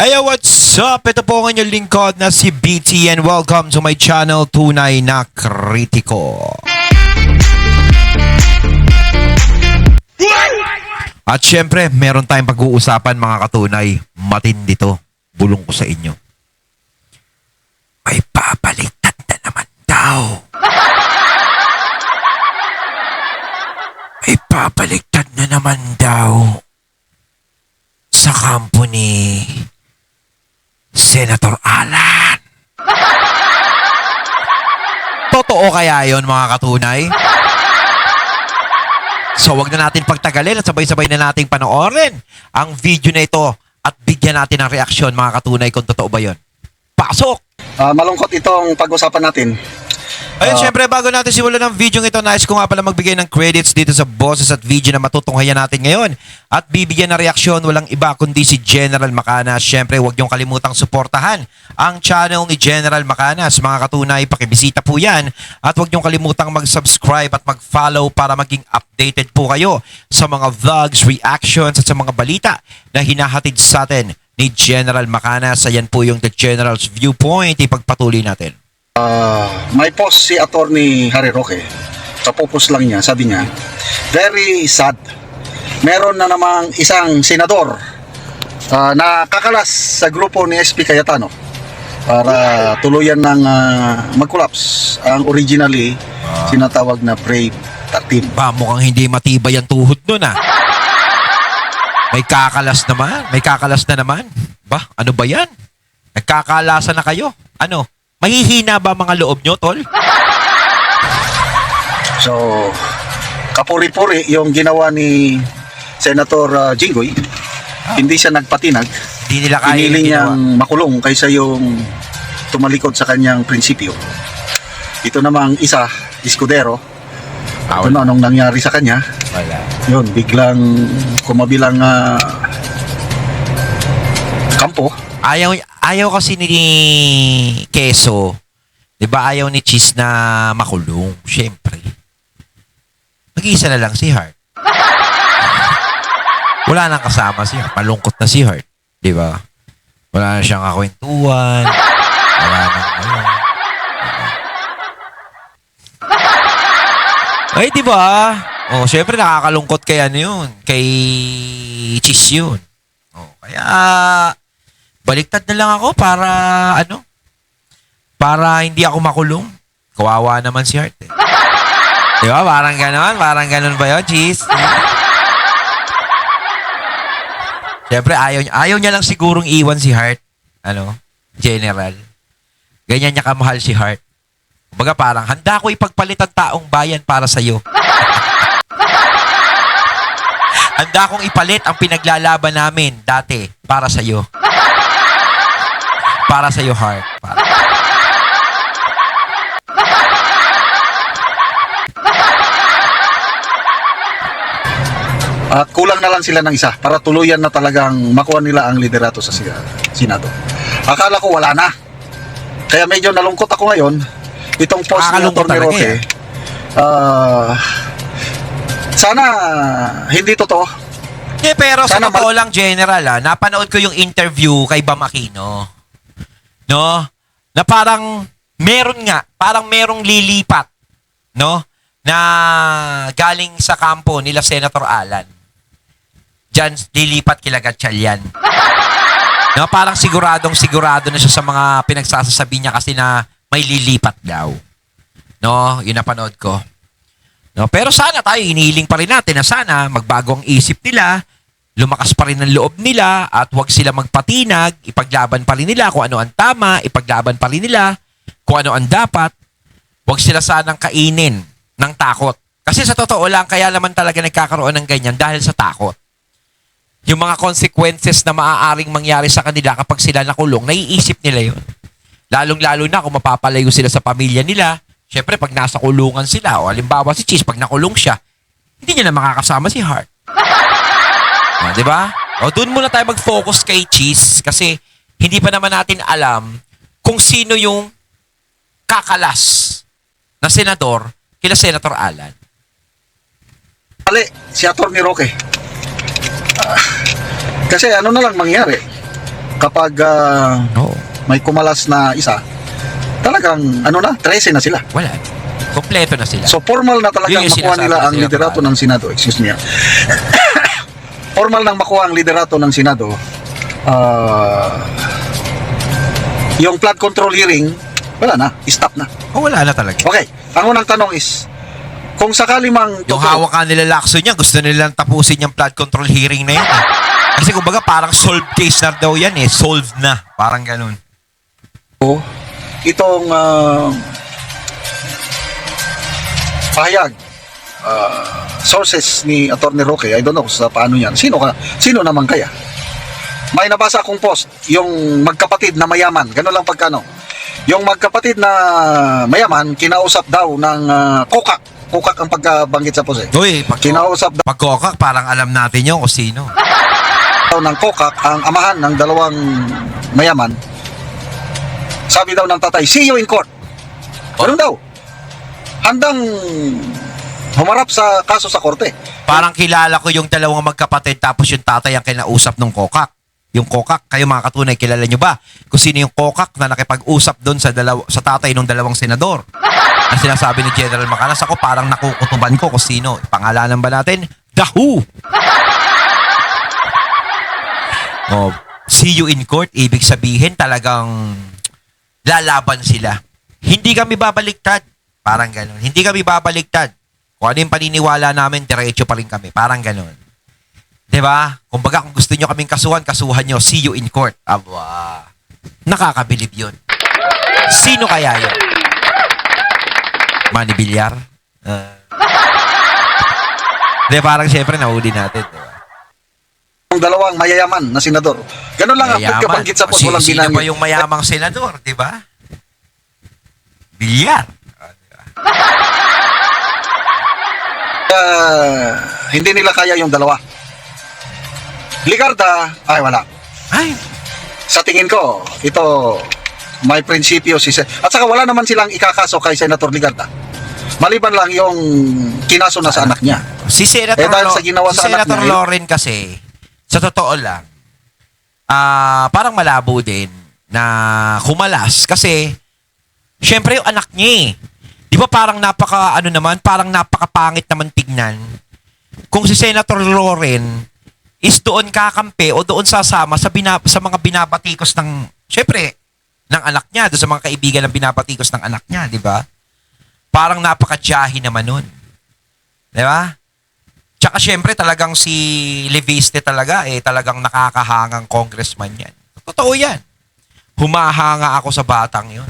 Hey, what's up? Ito po ang inyong lingkod na si BT and welcome to my channel, Tunay na Kritiko. At syempre, meron tayong pag-uusapan mga katunay. Matindi to. Bulong ko sa inyo. May papalitan na naman daw. May papalitan na naman daw sa kampo ni Senator Alan. Totoo kaya yon mga katunay? So wag na natin pagtagalin at sabay-sabay na nating panoorin ang video na ito at bigyan natin ng reaksyon mga katunay kung totoo ba yon. Pasok! Malungkot itong pag-usapan natin. Ayun, syempre bago natin simulan ng video ito, nais ko nga pala magbigay ng credits dito sa boses at video na matutunghayan natin ngayon. At bibigyan ng reaksyon, walang iba kundi si General Macanas. Syempre, huwag niyong kalimutang suportahan ang channel ni General Macanas. Mga katunay, pakibisita po yan. At huwag niyong kalimutang mag-subscribe at mag-follow para maging updated po kayo sa mga vlogs, reactions at sa mga balita na hinahatid sa atin ni General Macanas. Ayan po yung The General's Viewpoint. Ipagpatuloy natin. May post si Attorney Harry Roque. Kapupos lang niya, sabi niya, very sad. Meron na namang isang senador na kakalas sa grupo ni SP Cayetano para tuluyan ng mag-collapse ang originally sinatawag na Brave 13. Ba, mukhang hindi matibay ang tuhod nun ah. May kakalas naman. May kakalas na naman. Ba, ano ba yan? Nagkakalasan na kayo. Ano? Mahihina ba mga loob nyo, tol? So, kapuri-puri yung ginawa ni Senator Jinggoy. Hindi siya nagpatinag. Hindi nila kaya Pinili yung ginawa. niyang makulong kaysa yung tumalikod sa kanyang prinsipyo. Ito namang isa, Escudero. Ito na anong nangyari sa kanya. Wala. Yun, biglang kumabilang kampo. Ayaw kasi ni Keso, di ba ayaw ni Cheese na makulong? Siyempre. Mag-iisa na lang si Hart. Wala nang kasama si Hart. Malungkot na si Hart. Di ba? Wala na siyang kakwentuhan. Wala nang ayun. Ay, di ba? Oh, siyempre nakakalungkot kay ano yun. Kay Cheese yun. Oh, kaya baliktad na lang ako para ano? Para hindi ako makulong. Kawawa naman si Hart. Eh. Di ba? Parang ganon. Parang ganon ba yun, Cheese? Siyempre, ayaw niya lang sigurong iwan si Hart. Ano? General. Ganyan niya kamahal si Hart. Kumbaga parang, handa ko ipagpalit ang taong bayan para sa'yo. Handa kong ipalit ang pinaglalaban namin dati para sa'yo. Para sa iyo, Heart. Kulang na lang sila ng isa para tuluyan na talagang makuha nila ang liderato sa Senado. Akala ko wala na. Kaya medyo nalungkot ako ngayon. Itong post ni Attorney Roque. Sana hindi totoo. Pero sa Sana totoo lang, General, napanood ko yung interview kay Bam Aquino. No? Na parang parang merong lilipat, no? Na galing sa kampo nila Senator Alan. Diyan lilipat kila Gatchalian. No, parang sigurado na siya sa mga pinagsasasabi niya kasi na may lilipat daw. No, yun napanood ko. No, pero sana tayo inihiling pa rin natin na sana magbago ang isip nila. Lumakas pa rin ang loob nila at huwag sila magpatinag, ipaglaban pa rin nila kung ano ang tama, ipaglaban pa rin nila kung ano ang dapat. Huwag sila sanang kainin ng takot. Kasi sa totoo lang, kaya naman talaga nagkakaroon ng ganyan dahil sa takot. Yung mga consequences na maaaring mangyari sa kanila kapag sila nakulong, naiisip nila yun. Lalong-lalo na kung mapapalayo sila sa pamilya nila. Siyempre, pag nasa kulungan sila, o halimbawa si Cheese, pag nakulong siya, hindi niya na makakasama si Hart. Diba? O doon muna tayo mag-focus kay Cheese kasi hindi pa naman natin alam kung sino yung kakalas na senador kila Senator Alan. Ali, si Attorney Roque. Kasi ano na lang mangyari. kapag Oo. may kumalas na isa, talagang 13 na sila. Wala. Kompleto na sila. So formal na talagang Yun yung makuha sinasabi nila ko ang sa'yo, liderato Carl. ng Senado. Excuse me. Formal nang makuha ang liderato ng Senado. Yung flood control hearing, wala na, stop na. Wala na talaga. Okay, ang unang tanong is, kung sakali mang Yung hawak ka nila Lacson niya, gusto nilang tapusin yung flood control hearing na yan. Kasi kumbaga parang solved case na daw yan eh. Solved na. Parang ganun. itong pahayag, sources ni Attorney Roque, I don't know sa paano yan. Sino naman kaya? May nabasa akong post, yung magkapatid na mayaman, gano'n lang pagkano. Yung magkapatid na mayaman, kinausap daw ng kokak. Kokak ang pagkabanggit sa post eh. Uy, Kinausap pagkokak, parang alam natin yun kung sino. daw ng kokak ang amahan ng dalawang mayaman. Sabi daw ng tatay, see you in court. Ganun daw. Handang humarap sa kaso sa korte. Parang kilala ko yung dalawang magkapatid tapos yung tatay ang kinausap ng kokak. Yung kokak, kayo mga katunay, kilala nyo ba kung sino yung kokak na nakipag-usap doon sa tatay ng dalawang senador? Ang sinasabi ni General Macanas, ako parang nakukutuban ko kung sino. Pangalanan ba natin? The Who! Oh, see you in court, ibig sabihin talagang lalaban sila. Hindi kami babaliktad. Parang ganun. Hindi kami babaliktad. Kung ano yung paniniwala namin, diretso pa rin kami. Parang ganun. Diba? Kumbaga, kung gusto nyo kaming kasuhan, kasuhan nyo. See you in court. Aba. Nakakabilib yun. Sino kaya yun? Manny Villar? Parang syempre, nahuli natin. Diba? Ang dalawang mayayaman na senador. Ganun lang ang pagkabanggit sa post. Walang Sino binanggit. ba yung mayamang senador? Diba? Villar. Hindi nila kaya yung dalawa. Ligarda, ay wala. Ay, Sa tingin ko, ito may prinsipyo at saka wala naman silang ikakaso kay Senator Ligarda. Maliban lang yung kinaso na sa anak niya. si Senator, Dahil sa ginawa si sa anak Senator niya, Loren kasi, sa totoo lang, parang malabo din na humalas kasi, syempre yung anak niya eh. Di ba parang parang napakapangit naman tignan kung si Senator Loren is doon kakampi o doon sasama sa mga binabatikos ng, syempre, ng anak niya, doon sa mga kaibigan ng binabatikos ng anak niya, di ba? Parang napaka-tiyahi naman nun. Di ba? Tsaka syempre talagang si Leviste talaga talagang nakakahangang congressman yan. Totoo yan. Humahanga ako sa batang yun.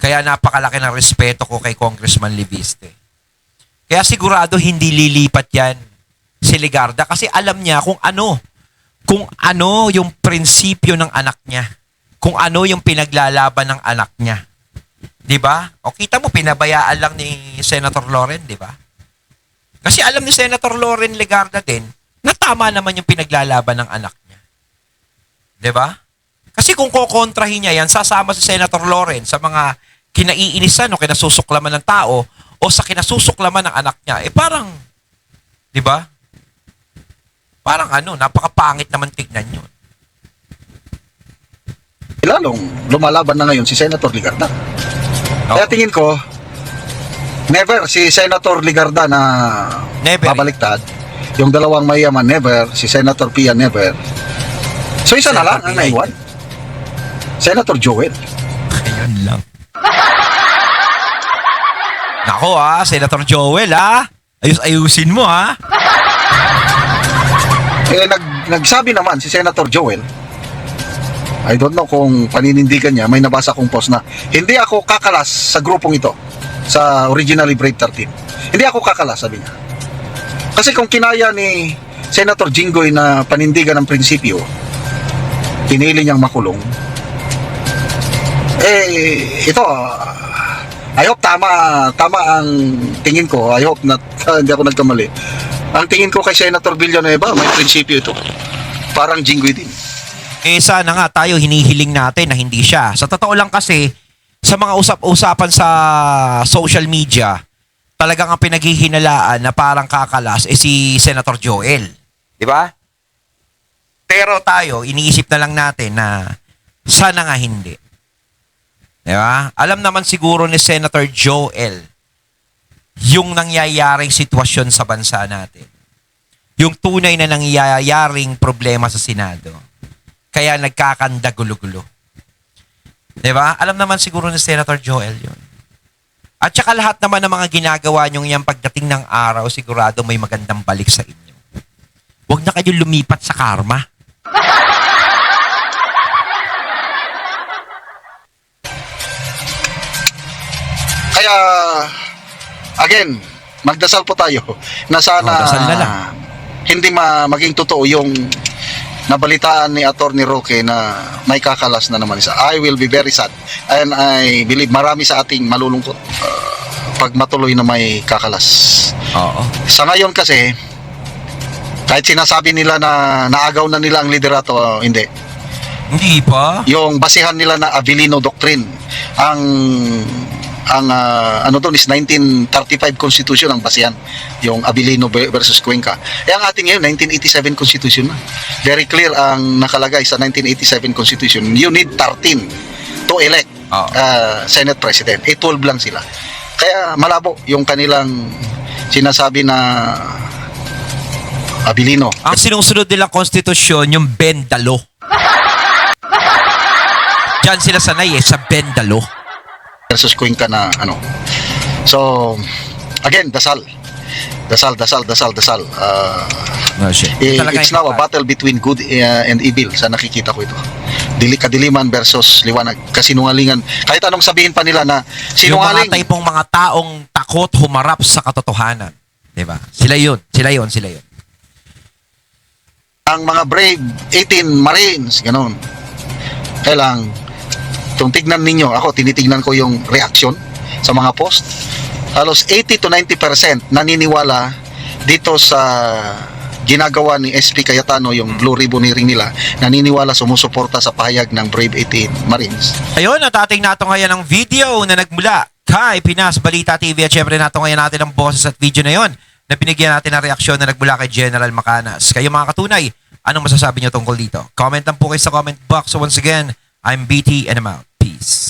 Kaya napakalaki ng respeto ko kay Congressman Leviste. Kaya sigurado hindi lilipat yan si Ligarda kasi alam niya kung ano yung prinsipyo ng anak niya. Kung ano yung pinaglalaban ng anak niya. 'Di ba? O kita mo pinabayaan lang ni Senator Loren, 'di ba? Kasi alam ni Senator Loren Ligarda din na tama naman yung pinaglalaban ng anak niya. 'Di ba? Kasi kung kokontrahin niya yan, sasama si Senator Loren sa mga kinaiinisan o kinasusuklaman ng tao o sa kinasusuklaman ng anak niya. Parang, 'di ba? Parang napakapangit naman tignan yun. lalong lumalaban na ngayon si Senator Ligarda. No? Kaya tingin ko, never si Senator Ligarda na Never. babaliktad. Yung dalawang mayaman, never. Si Senator Pia, never. So isa na lang ang Pia, naiwan. Senator Joel. Ayun lang. Nako Senator Joel ayusin mo Nagsabi naman si Senator Joel, I don't know kung paninindigan niya, may nabasa kong post na, hindi ako kakalas sa grupong ito, sa originally Brave 13. Hindi ako kakalas, sabi niya. Kasi kung kinaya ni Senator Jinggoy na panindigan ng prinsipyo, pinili niyang makulong, ito, I hope tama ang tingin ko. I hope na hindi ako nagkamali. Ang tingin ko kay Senator Villanueva, may prinsipyo ito. Parang Jinggoy din. Sana nga tayo hinihiling natin na hindi siya. Sa totoo lang kasi, sa mga usap-usapan sa social media, talagang ang pinaghihinalaan na parang kakalas si Senator Joel. Di ba? Pero tayo, iniisip na lang natin na sana nga hindi. Di ba? Alam naman siguro ni Senator Joel yung nangyayaring sitwasyon sa bansa natin. Yung tunay na nangyayaring problema sa Senado. Kaya nagkakanda gulo-gulo. Di ba? Alam naman siguro ni Senator Joel yun. At saka lahat naman ng mga ginagawa nyo yan pagdating ng araw, sigurado may magandang balik sa inyo. Huwag na kayo lumipat sa karma. Kaya, again, magdasal po tayo na sana Dasal na lang. hindi maging totoo yung nabalitaan ni Atty. Roque na may kakalas na naman isa. I will be very sad. And I believe marami sa ating malulungkot pag matuloy na may kakalas. Oo. Sa ngayon kasi, kahit sinasabi nila na naagaw na nila ang liderato, hindi. Hindi pa. Yung basihan nila na Avellino Doctrine, ang ano doon is 1935 Constitution ang basihan, yung Avellino versus Cuenca. Ang ating ngayon 1987 Constitution na. Very clear ang nakalagay sa 1987 Constitution. You need 13 to elect Senate President. 12 lang sila. Kaya malabo yung kanilang sinasabi na Avellino. Ang sinusunod nilang konstitusyon, yung Bendalo. Diyan sila sanay sa Bendalo. Versus Cuenca na ano. So, again, dasal. Dasal. It's now a battle between good and evil sa nakikita ko ito. Kadiliman versus liwanag. Kasinungalingan. Kahit anong sabihin pa nila na sinungaling. Yung mga tipong mga taong takot humarap sa katotohanan. Diba? Sila yun. Ang mga brave 18 Marines, ganun. Kailang kung tignan ninyo, ako tinitignan ko yung reaction sa mga post. Halos 80 to 90% naniniwala dito sa ginagawa ni SP Cayetano, yung Blue Ribboneering nila, naniniwala, sumusuporta sa pahayag ng Brave 18 Marines. Ayun, natating nato ngayon ang video na nagmula kay Pinas Balita TV at syempre nato ngayon natin ang boses at video na yon na binigyan natin ng reaksyon na nagmula kay General Macanas. Kayo mga katunay, anong masasabi nyo tungkol dito? Comment lang po kayo sa comment box. So once again, I'm BT and I'm out. Peace.